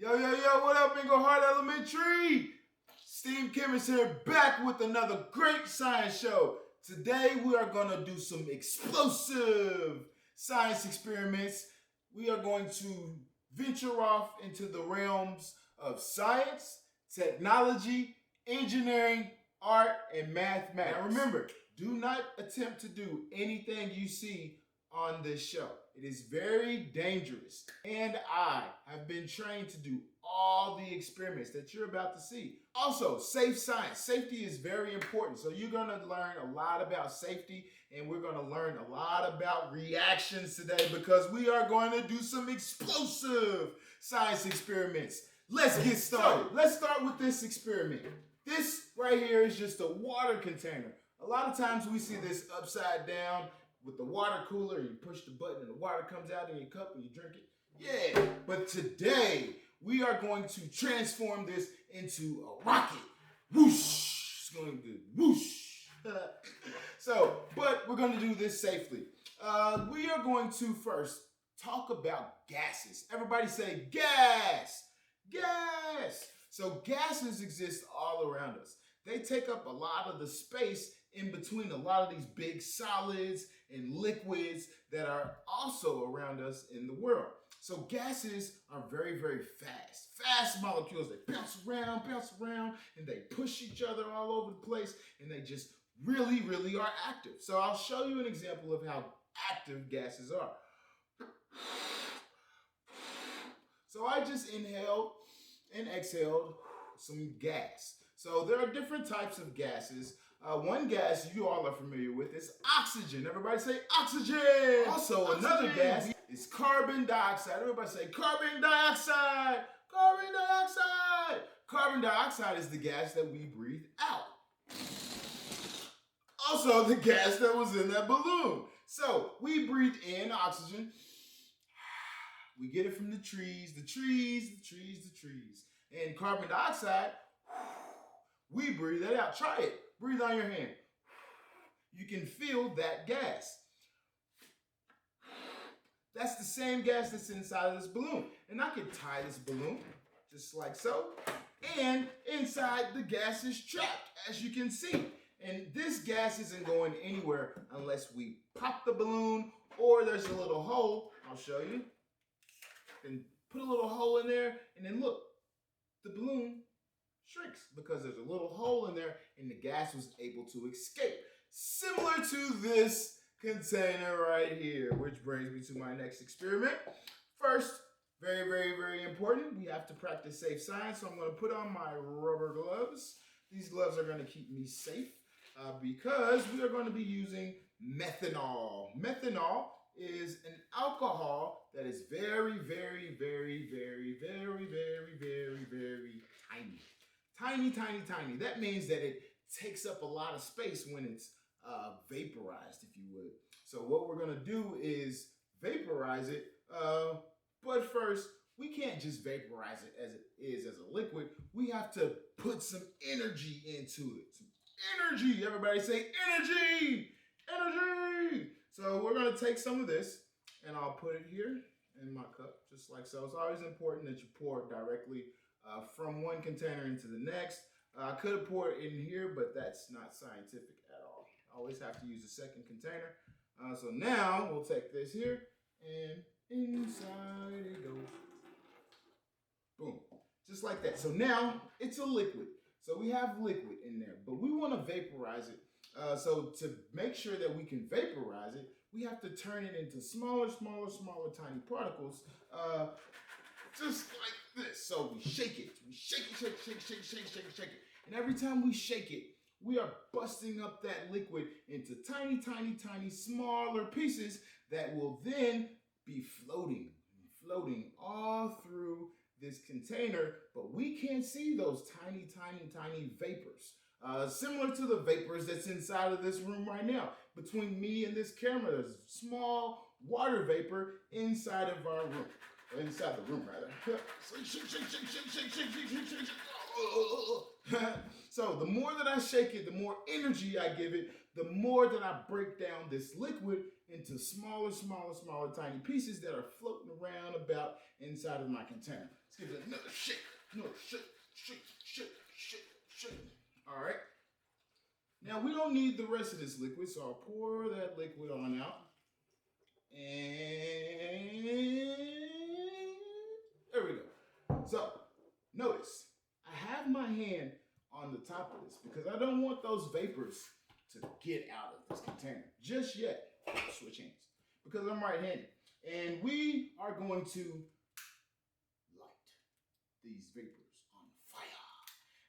Yo, what up, Engledard Elementary? S.T.E.A.M Chemist here, back with another great science show. Today we are going to do some explosive science experiments. We are going to venture off into the realms of science, technology, engineering, art, and mathematics. Now remember, do not attempt to do anything you see on this show. It is very dangerous, and I have been trained to do all the experiments that you're about to see. Also, safe science. Safety is very important, so you're going to learn a lot about safety, and we're going to learn a lot about reactions today because we are going to do some explosive science experiments. Let's get started. Let's start with this experiment. This right here is just a water container. A lot of times we see this upside down with the water cooler, you push the button and the water comes out in your cup and you drink it. Yeah, but today we are going to transform this into a rocket. Whoosh, it's going to do whoosh. But we're going to do this safely. We are going to first talk about gases. Everybody say gas, gas. So gases exist all around us. They take up a lot of the space in between a lot of these big solids and liquids that are also around us in the world. So gases are very, very fast. Fast molecules, they bounce around, and they push each other all over the place, and they just really, really are active. So I'll show you an example of how active gases are. So I just inhaled and exhaled some gas. So there are different types of gases. One gas you all are familiar with is oxygen. Everybody say oxygen. Also, another gas is carbon dioxide. Everybody say carbon dioxide. Carbon dioxide. Carbon dioxide is the gas that we breathe out. Also, the gas that was in that balloon. So we breathe in oxygen. We get it from the trees. And carbon dioxide, we breathe that out. Try it. Breathe on your hand. You can feel that gas. That's the same gas that's inside of this balloon. And I can tie this balloon just like so. And inside the gas is trapped, as you can see. And this gas isn't going anywhere unless we pop the balloon or there's a little hole. I'll show you. And put a little hole in there and then look, the balloon shrinks because there's a little hole in there and the gas was able to escape. Similar to this container right here, which brings me to my next experiment. First, very, very, very important, we have to practice safe science. So I'm going to put on my rubber gloves. These gloves are going to keep me safe because we are going to be using methanol. Methanol is an alcohol that is very, very, very, very, very, very, very, very tiny. Tiny. That means that it takes up a lot of space when it's vaporized, if you would. So what we're going to do is vaporize it. But first, we can't just vaporize it as it is as a liquid. We have to put some energy into it. Some energy. Everybody say energy. Energy. So we're going to take some of this and I'll put it here in my cup, just like so. It's always important that you pour directly from one container into the next. I could have poured it in here, but that's not scientific at all. I always have to use a second container. So now we'll take this here and inside it goes. Boom. Just like that. So now it's a liquid. So we have liquid in there, but we want to vaporize it. So to make sure that we can vaporize it, we have to turn it into smaller, tiny particles, just like this. So we shake it. We shake it. And every time we shake it, we are busting up that liquid into tiny, smaller pieces that will then be floating all through this container, but we can't see those tiny vapors. Similar to the vapors that's inside of this room right now. Between me and this camera, there's small water vapor inside of our room. Inside the room, rather. So the more that I shake it, the more energy I give it, the more that I break down this liquid into smaller, tiny pieces that are floating around about inside of my container. Let's give it another shake. Shake. All right. Now we don't need the rest of this liquid, so I'll pour that liquid on out. And there we go. So notice I have my hand on the top of this because I don't want those vapors to get out of this container just yet. Switch hands because I'm right-handed, and we are going to light these vapors on fire.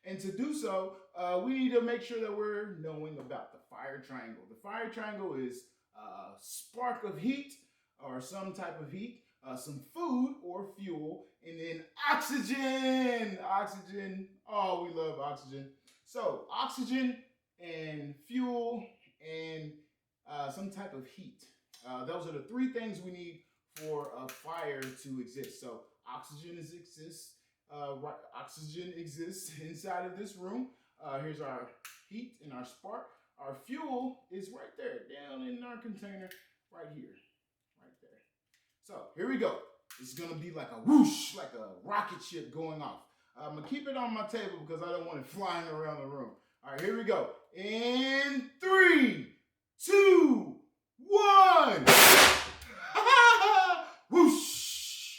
And to do so, we need to make sure that we're knowing about the fire triangle. The fire triangle is a spark of heat or some type of heat, some food or fuel, and then oxygen. Oxygen. Oh, we love oxygen. So oxygen and fuel and some type of heat. Those are the three things we need for a fire to exist. So oxygen exists. Oxygen exists inside of this room. Here's our heat and our spark. Our fuel is right there, down in our container, right here, right there. So here we go. It's gonna be like a whoosh, like a rocket ship going off. I'm gonna keep it on my table because I don't want it flying around the room. All right, here we go. In 3, 2, 1. Whoosh!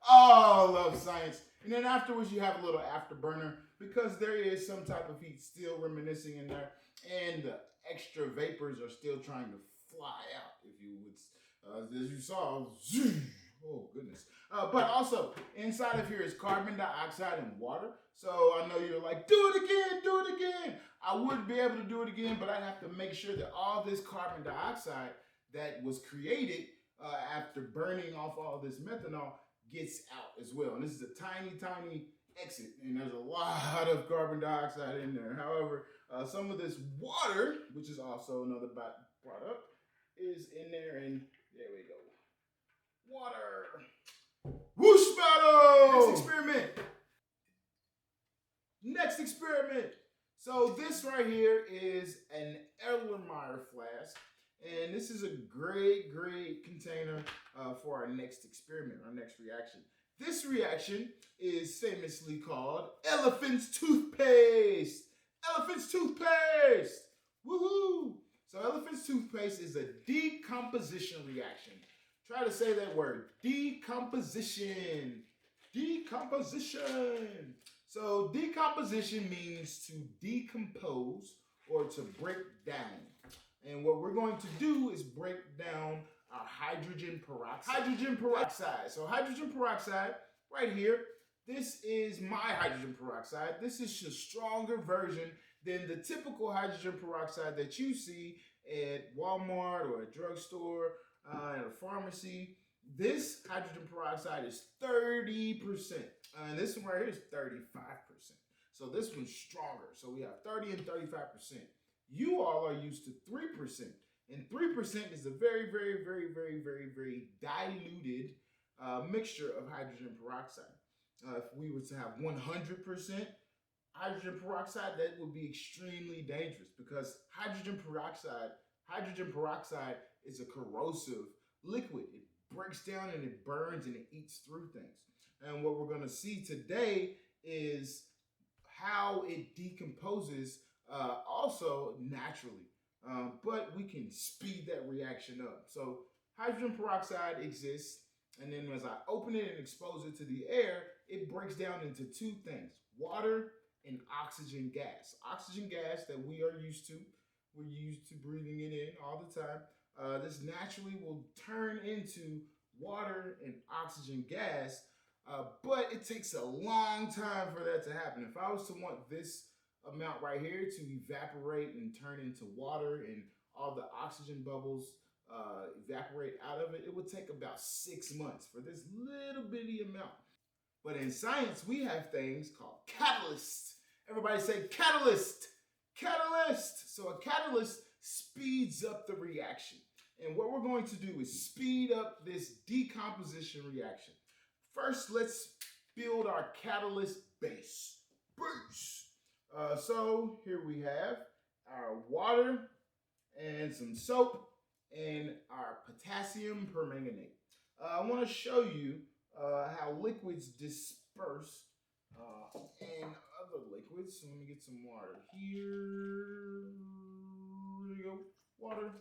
Oh, I love science. And then afterwards, you have a little afterburner because there is some type of heat still reminiscing in there, and the extra vapors are still trying to fly out. If you would, as you saw, oh goodness. But also inside of here is carbon dioxide and water. So I know you're like, do it again, do it again. I would be able to do it again, but I have to make sure that all this carbon dioxide that was created after burning off all this methanol gets out as well. And this is a tiny, tiny exit, and there's a lot of carbon dioxide in there. However, some of this water, which is also another byproduct, is in there, and there we go. Water. Whoosh battle! Next experiment. So this right here is an Erlenmeyer flask, and this is a great container for our next experiment, our next reaction. This reaction is famously called elephant's toothpaste. Elephant's toothpaste. Woohoo! So elephant's toothpaste is a decomposition reaction. Try to say that word. Decomposition. Decomposition. So decomposition means to decompose or to break down. And what we're going to do is break down our hydrogen peroxide. Hydrogen peroxide. So hydrogen peroxide right here. This is my hydrogen peroxide. This is a stronger version than the typical hydrogen peroxide that you see at Walmart or a drugstore, at a pharmacy. This hydrogen peroxide is 30%. And this one right here is 35%. So this one's stronger. So we have 30 and 35%. You all are used to 3%. And 3% is a very diluted mixture of hydrogen peroxide. If we were to have 100% hydrogen peroxide, that would be extremely dangerous because hydrogen peroxide is a corrosive liquid. It breaks down and it burns and it eats through things. And what we're going to see today is how it decomposes also naturally. But we can speed that reaction up. So hydrogen peroxide exists, and then as I open it and expose it to the air, it breaks down into two things: water and oxygen gas. Oxygen gas that we are used to. We're used to breathing it in all the time. This naturally will turn into water and oxygen gas, but it takes a long time for that to happen. If I was to want this amount right here to evaporate and turn into water and all the oxygen bubbles evaporate out of it, it would take about 6 months for this little bitty amount. But in science, we have things called catalysts. Everybody say catalyst, catalyst. So a catalyst speeds up the reaction. And what we're going to do is speed up this decomposition reaction. First, let's build our catalyst base. So here we have our water and some soap and our potassium permanganate. I want to show you how liquids disperse in other liquids. So let me get some water here. There you go, water.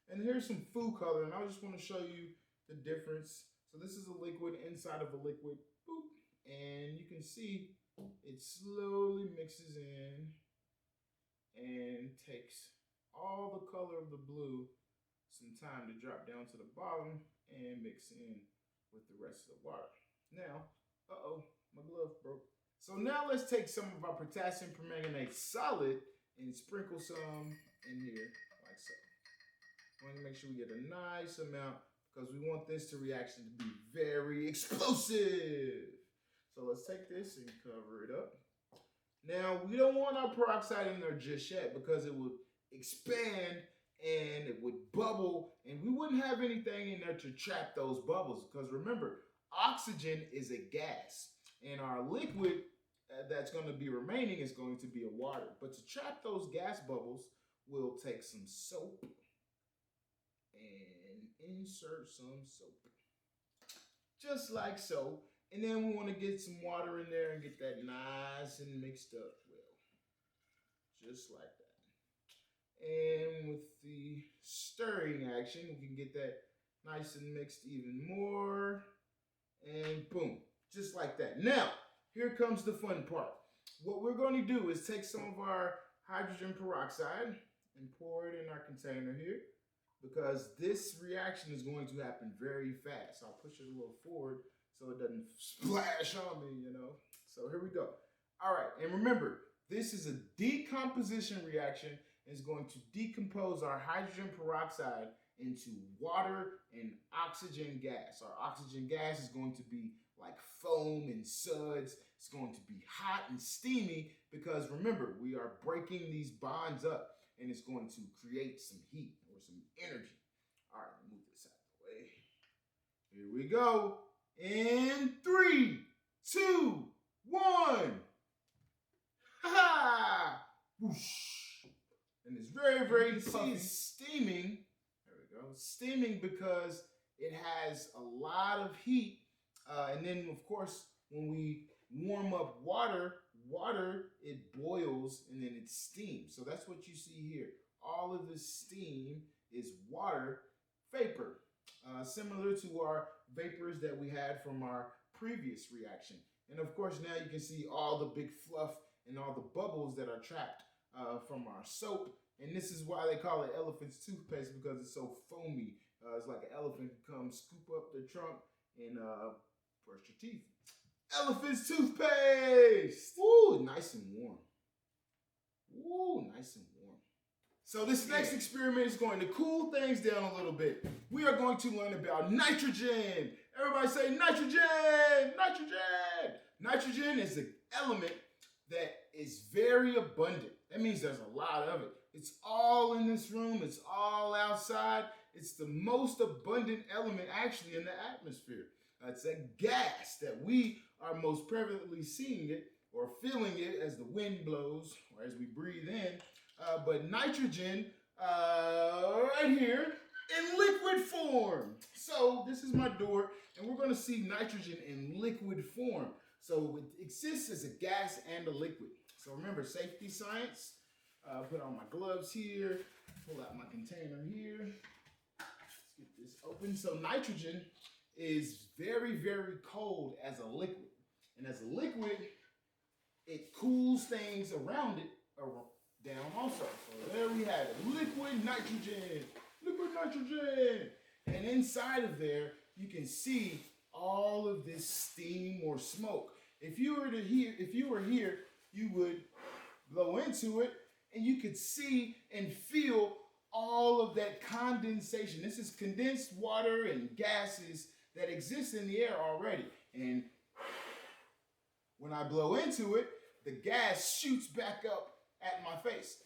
And here's some food color, and I just want to show you the difference. So this is a liquid inside of a liquid, boop, and you can see it slowly mixes in and takes all the color of the blue some time to drop down to the bottom and mix in with the rest of the water. Now, my glove broke. So now let's take some of our potassium permanganate solid and sprinkle some in here like so. I want to make sure we get a nice amount because we want this reaction to be very explosive. So let's take this and cover it up. Now, we don't want our peroxide in there just yet because it would expand and it would bubble and we wouldn't have anything in there to trap those bubbles because remember, oxygen is a gas and our liquid that's going to be remaining is going to be a water. But to trap those gas bubbles, we'll take some soap and insert some soap. Just like so. And then we want to get some water in there and get that nice and mixed up well. Just like that. And with the stirring action, we can get that nice and mixed even more. And boom, just like that. Now, here comes the fun part. What we're going to do is take some of our hydrogen peroxide and pour it in our container here because this reaction is going to happen very fast. I'll push it a little forward so it doesn't splash on me, you know. So here we go. All right, and remember, this is a decomposition reaction. It's going to decompose our hydrogen peroxide into water and oxygen gas. Our oxygen gas is going to be like foam and suds. It's going to be hot and steamy because remember, we are breaking these bonds up and it's going to create some heat or some energy. All right, move this out of the way. Here we go. In 3, 2, 1. Ha! Whoosh. And it's very, very puffy. It's steaming. There we go. Steaming because it has a lot of heat. And then, of course, when we warm up water, it boils and then it steams. So that's what you see here. All of this steam is water vapor, similar to our vapors that we had from our previous reaction. And of course, now you can see all the big fluff and all the bubbles that are trapped from our soap. And this is why they call it elephant's toothpaste because it's so foamy. It's like an elephant can come scoop up the trunk and brush your teeth. Elephant's toothpaste! Woo, nice and warm. Woo, nice and warm. So this next experiment is going to cool things down a little bit. We are going to learn about nitrogen. Everybody say nitrogen, nitrogen. Nitrogen is an element that is very abundant. That means there's a lot of it. It's all in this room. It's all outside. It's the most abundant element actually in the atmosphere. It's a gas that we are most prevalently seeing it or feeling it as the wind blows or as we breathe in. But nitrogen right here in liquid form. So this is my door and we're going to see nitrogen in liquid form. So it exists as a gas and a liquid. So remember, safety science. Put on my gloves here, pull out my container here. Let's get this open. So nitrogen is very, very cold as a liquid. And as a liquid, it cools things around it down also. So there we have it, liquid nitrogen, liquid nitrogen. And inside of there, you can see all of this steam or smoke. If you were here, you would blow into it and you could see and feel all of that condensation. This is condensed water and gases that exist in the air already. And when I blow into it, the gas shoots back up at my face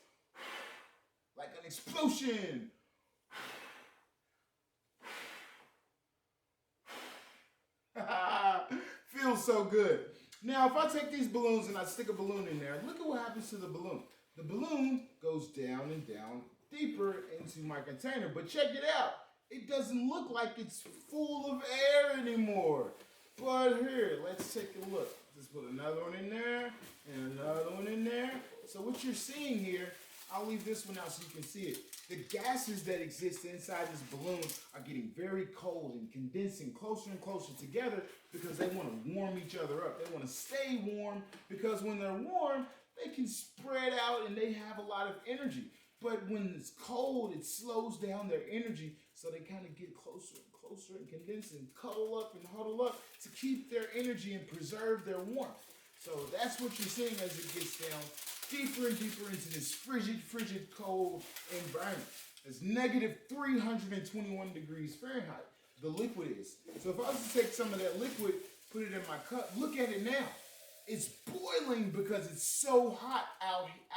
like an explosion. Feels so good. Now, if I take these balloons and I stick a balloon in there, look at what happens to the balloon. The balloon goes down and down deeper into my container. But check it out. It doesn't look like it's full of air anymore. But here, let's take a look. Just put another one in there and another one in there. So what you're seeing here, I'll leave this one out so you can see it. The gases that exist inside this balloon are getting very cold and condensing closer and closer together because they want to warm each other up. They want to stay warm because when they're warm, they can spread out and they have a lot of energy. But when it's cold, it slows down their energy, so they kind of get closer and closer and condense and cuddle up and huddle up to keep their energy and preserve their warmth. So that's what you're seeing as it gets down deeper and deeper into this frigid, cold environment. It's negative 321 degrees Fahrenheit, the liquid is. So if I was to take some of that liquid, put it in my cup, look at it now. It's boiling because it's so hot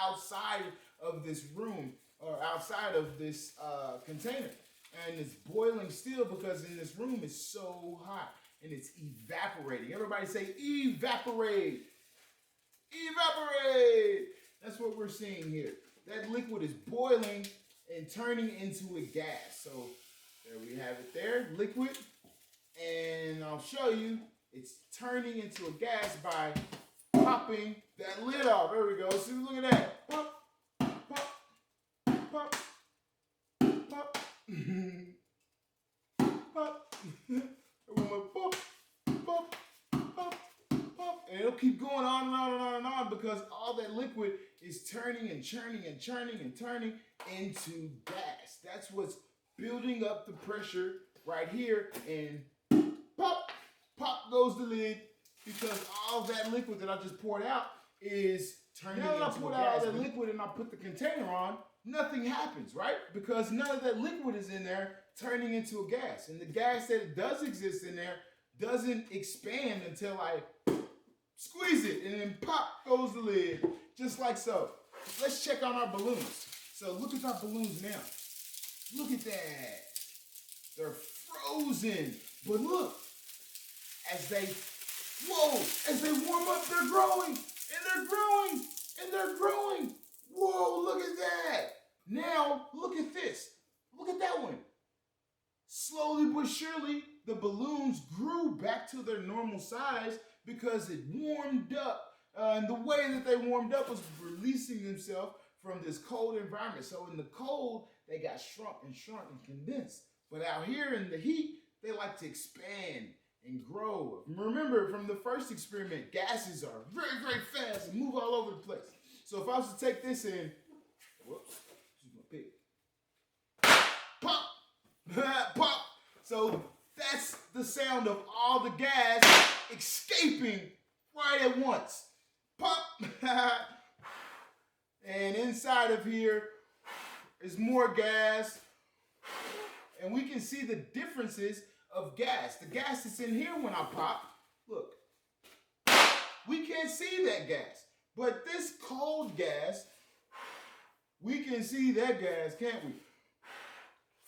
outside of this room or outside of this container. And it's boiling still because in this room it's so hot and it's evaporating. Everybody say evaporate. Evaporate. That's what we're seeing here. That liquid is boiling and turning into a gas. So there we have it there, liquid. And I'll show you, it's turning into a gas by popping that lid off. There we go. See, look at that. Pop, pop, pop, pop, pop. Pop, pop, pop, pop. And it'll keep going on and on and on and on because all that liquid is turning and churning and churning and turning into gas. That's what's building up the pressure right here. And pop, pop goes the lid because all that liquid that I just poured out is turning into gas. Now that I poured out all that liquid and I put the container on, nothing happens, right? Because none of that liquid is in there turning into a gas. And the gas that does exist in there doesn't expand until I squeeze it and then pop goes the lid, just like so. Let's check on our balloons. So look at our balloons now. Look at that. They're frozen. But look, as they warm up, they're growing, and they're growing, and they're growing. Whoa, look at that. Now, look at this. Look at that one. Slowly but surely, the balloons grew back to their normal size because it warmed up. And the way that they warmed up was releasing themselves from this cold environment. So in the cold, they got shrunk and condensed. But out here in the heat, they like to expand and grow. Remember from the first experiment, gases are very, very fast and move all over the place. So if I was to take this in, whoops, this is my pig. Pop, pop. So that's the sound of all the gas escaping right at once. Pop. And inside of here is more gas. And we can see the differences of gas. The gas that's in here when I pop, look, we can't see that gas. But this cold gas, we can see that gas, can't we?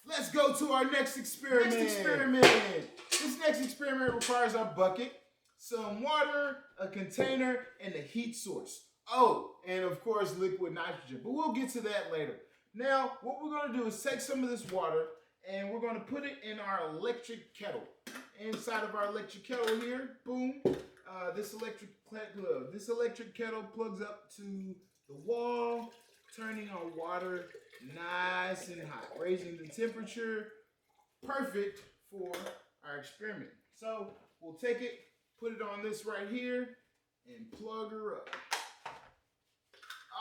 Let's go to our next experiment. This next experiment requires our bucket, some water, a container, and a heat source. Oh, and of course, liquid nitrogen. But we'll get to that later. Now, what we're going to do is take some of this water and we're going to put it in our electric kettle. Inside of our electric kettle here, boom, this electric kettle plugs up to the wall, turning our water nice and hot, raising the temperature, perfect for our experiment. So we'll take it, put it on this right here, and plug her up.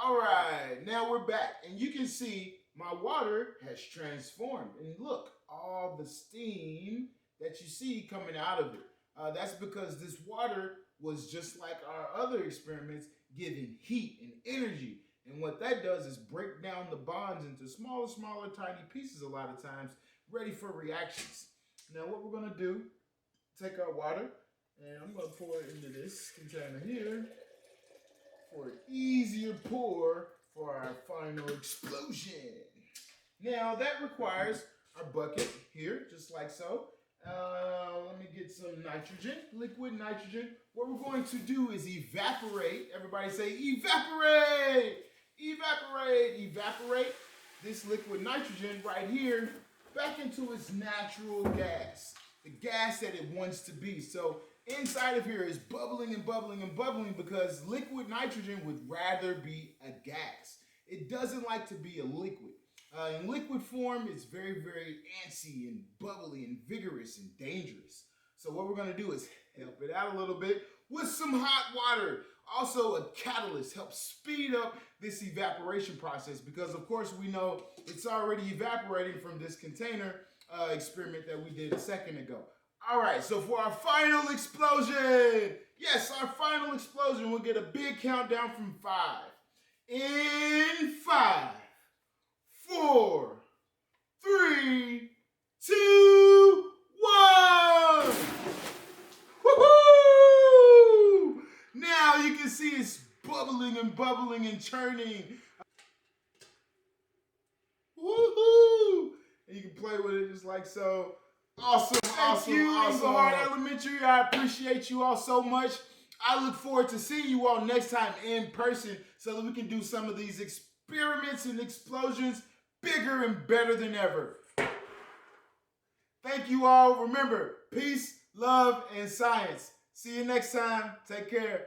All right, now we're back, and you can see my water has transformed. And look, all the steam that you see coming out of it. That's because this water was just like our other experiments, giving heat and energy. And what that does is break down the bonds into smaller, tiny pieces a lot of times, ready for reactions. Now what we're going to do, take our water, and I'm going to pour it into this container here for an easier pour for our final explosion. Now that requires our bucket here, just like so. Let me get some nitrogen, liquid nitrogen. What we're going to do is evaporate. Everybody say evaporate! Evaporate, evaporate this liquid nitrogen right here back into its natural gas, the gas that it wants to be. So inside of here is bubbling and bubbling and bubbling because liquid nitrogen would rather be a gas. It doesn't like to be a liquid. In liquid form, it's very, very antsy and bubbly and vigorous and dangerous. So what we're going to do is help it out a little bit with some hot water. Also, a catalyst helps speed up this evaporation process because, of course, we know it's already evaporating from this container experiment that we did a second ago. All right, so for our final explosion, yes, our final explosion, we'll get a big countdown from 5. In 5, 4, 3, 2, 1. Woohoo! Now you can see it's bubbling and bubbling and churning. Woohoo! And you can play with it just like so. Awesome, awesome, Engledard Elementary. I appreciate you all so much. I look forward to seeing you all next time in person so that we can do some of these experiments and explosions bigger and better than ever. Thank you all. Remember, peace, love, and science. See you next time. Take care.